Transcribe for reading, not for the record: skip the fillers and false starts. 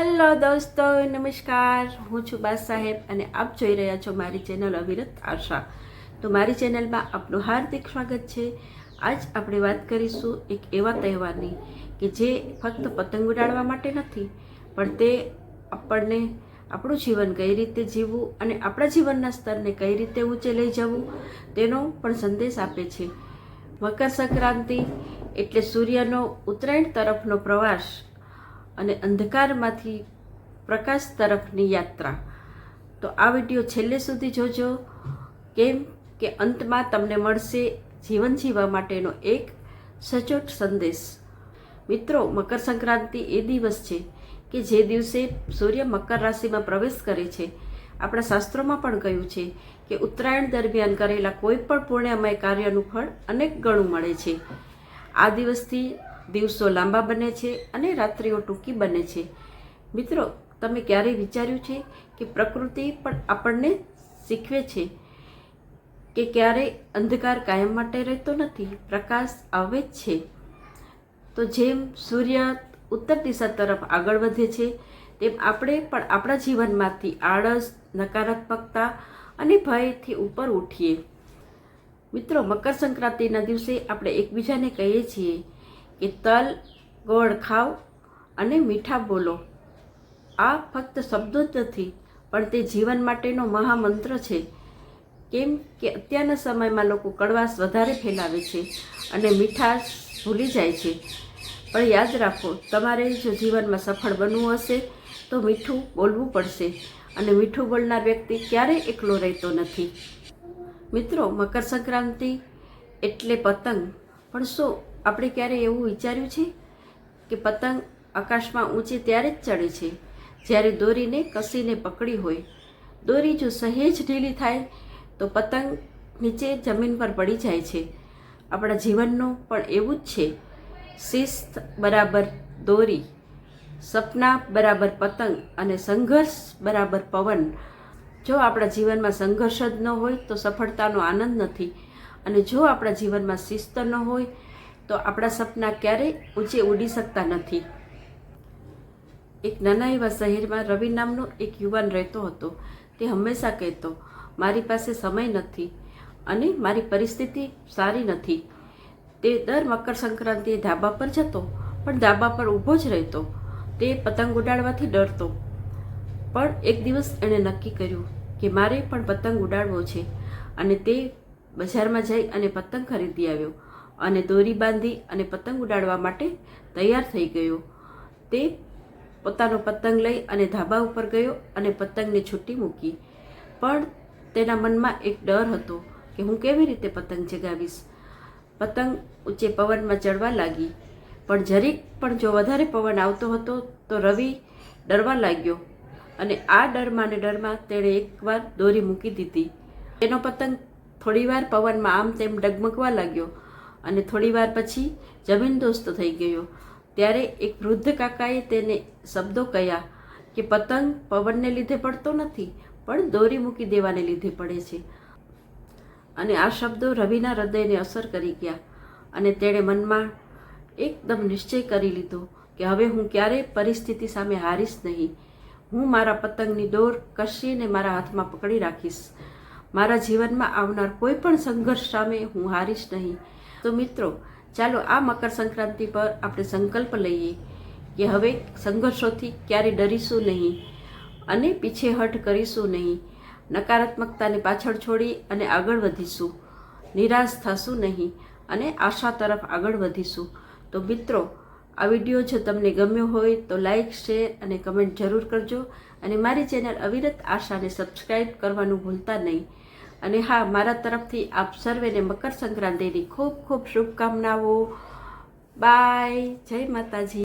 Hello દોસ્તો, નમસ્કાર. હું છું બાસ સાહેબ અને આપ જોઈ રહ્યા છો મારી ચેનલ અવિરત આશા. તો મારી ચેનલમાં આપનું હાર્દિક સ્વાગત છે. આજ આપણે વાત કરીશું એક એવા તહેવારની કે જે ફક્ત પતંગ ઉડાડવા માટે નથી, પણ તે આપણને આપણું જીવન કઈ રીતે જીવવું અને આપણા જીવનના સ્તરને કઈ રીતે ઊંચે લઈ જવું તેનો પણ સંદેશ આપે છે. મકર સંક્રાંતિ એટલે સૂર્યનો ઉત્તરાયણ તરફનો પ્રવાસ અને અંધકારમાંથી પ્રકાશ તરફની યાત્રા. તો આ વિડીયો છેલ્લે સુધી જોજો, કેમ કે અંતમાં તમને મળશે જીવન જીવવા માટેનો એક સચોટ સંદેશ. મિત્રો, મકર સંક્રાંતિ એ દિવસ છે કે જે દિવસે સૂર્ય મકર રાશિમાં પ્રવેશ કરે છે. આપણા શાસ્ત્રોમાં પણ કહ્યું છે કે ઉત્તરાયણ દરમિયાન કરેલા કોઈ પણ પુણ્યમય કાર્યનું ફળ અનેક ગણું મળે છે. આ દિવસથી દિવસો લાંબા બને છે અને રાત્રિઓ ટૂંકી બને છે. મિત્રો, તમે ક્યારેય વિચાર્યું છે કે પ્રકૃતિ પણ આપણને શીખવે છે કે ક્યારેય અંધકાર કાયમ માટે રહેતો નથી, પ્રકાશ આવે જ છે. તો જેમ સૂર્ય ઉત્તર દિશા તરફ આગળ વધે છે, તેમ આપણે પણ આપણા જીવનમાંથી આળસ, નકારાત્મકતા અને ભયથી ઉપર ઉઠીએ. મિત્રો, મકર સંક્રાંતિના દિવસે આપણે એકબીજાને કહીએ છીએ કે તલ ગોળ ખાઓ અને મીઠા બોલો. આ ફક્ત શબ્દો જ નથી, પણ તે જીવન માટેનો મહામંત્ર છે. કેમ કે અત્યારના સમયમાં લોકો કડવાશ વધારે ફેલાવે છે અને મીઠાશ ભૂલી જાય છે. પણ યાદ રાખો, તમારે જો જીવનમાં સફળ બનવું હશે તો મીઠું બોલવું પડશે, અને મીઠું બોલનાર વ્યક્તિ ક્યારેય એકલો રહેતો નથી. મિત્રો, મકર સંક્રાંતિ એટલે પતંગ, પણ શું આપણે ક્યારેય એવું વિચાર્યું છે કે પતંગ આકાશમાં ઊંચે ત્યારે જ ચડે છે જ્યારે દોરીને કસીને પકડી હોય. દોરી જો સહેજ ઢીલી થાય તો પતંગ નીચે જમીન પર પડી જાય છે. આપણા જીવનનું પણ એવું જ છે. શિસ્ત બરાબર દોરી, સપના બરાબર પતંગ અને સંઘર્ષ બરાબર પવન. જો આપણા જીવનમાં સંઘર્ષ જ ન હોય તો સફળતાનો આનંદ નથી, અને જો આપણા જીવનમાં શિસ્ત ન હોય તો આપણા સપના ક્યારેય ઊંચે ઉડી શકતા નથી. એક નાના એવા શહેરમાં રવિ નામનો એક યુવાન રહેતો હતો. તે હંમેશા કહેતો, મારી પાસે સમય નથી અને મારી પરિસ્થિતિ સારી નથી. તે દર મકર સંક્રાંતિએ ધાબા પર જતો, પણ ધાબા પર ઊભો જ રહેતો. તે પતંગ ઉડાડવાથી ડરતો. પણ એક દિવસ એણે નક્કી કર્યું કે મારે પણ પતંગ ઉડાડવો છે, અને તે બજારમાં જઈ અને પતંગ ખરીદી આવ્યો અને દોરી બાંધી અને પતંગ ઉડાડવા માટે તૈયાર થઈ ગયો. તે પોતાનો પતંગ લઈ અને ધાબા ઉપર ગયો અને પતંગને છૂટી મૂકી. પણ તેના મનમાં એક ડર હતો કે હું કેવી રીતે પતંગ ચગાવીશ. પતંગ ઊંચે પવનમાં ચડવા લાગી, પણ જરીક પણ જો વધારે પવન આવતો હતો તો રવિ ડરવા લાગ્યો, અને આ ડરમાં ને ડરમાં તેણે એકવાર દોરી મૂકી દીધી. તેનો પતંગ થોડીવાર પવનમાં આમ તેમ ડગમગવા લાગ્યો અને થોડીવાર પછી જમીનદોસ્ત થઈ ગયો. ત્યારે એક વૃદ્ધ કાકાએ તેને શબ્દો કહ્યા કે પતંગ પવનને લીધે પડતો નથી, પણ દોરી મૂકી દેવાને લીધે પડે છે. અને આ શબ્દો રવિના હૃદયને અસર કરી ગયા, અને તેણે મનમાં એકદમ નિશ્ચય કરી લીધો કે હવે હું ક્યારેય પરિસ્થિતિ સામે હારીશ નહીં. હું મારા પતંગની દોર કસીને મારા હાથમાં પકડી રાખીશ. મારા જીવનમાં આવનાર કોઈ પણ સંઘર્ષ સામે હું હારીશ નહીં. તો મિત્રો, ચાલો આ મકર સંક્રાંતિ પર આપણે સંકલ્પ લઈએ કે હવે સંઘર્ષોથી ક્યારે ડરીશું નહીં અને પીછેહઠ કરીશું નહીં. નકારાત્મકતાને પાછળ છોડી અને આગળ વધીશું. નિરાશ થશું નહીં અને આશા તરફ આગળ વધીશું. તો મિત્રો, આ વિડીયો જો તમને ગમ્યો હોય તો લાઈક, શેર અને કમેન્ટ જરૂર કરજો, અને મારી ચેનલ અવિરત આશાને સબસ્ક્રાઈબ કરવાનું ભૂલતા નહીં. અને હા, મારા તરફથી આપ સર્વેને મકર સંક્રાંતિની ખૂબ ખૂબ શુભકામનાઓ. બાય. જય માતાજી.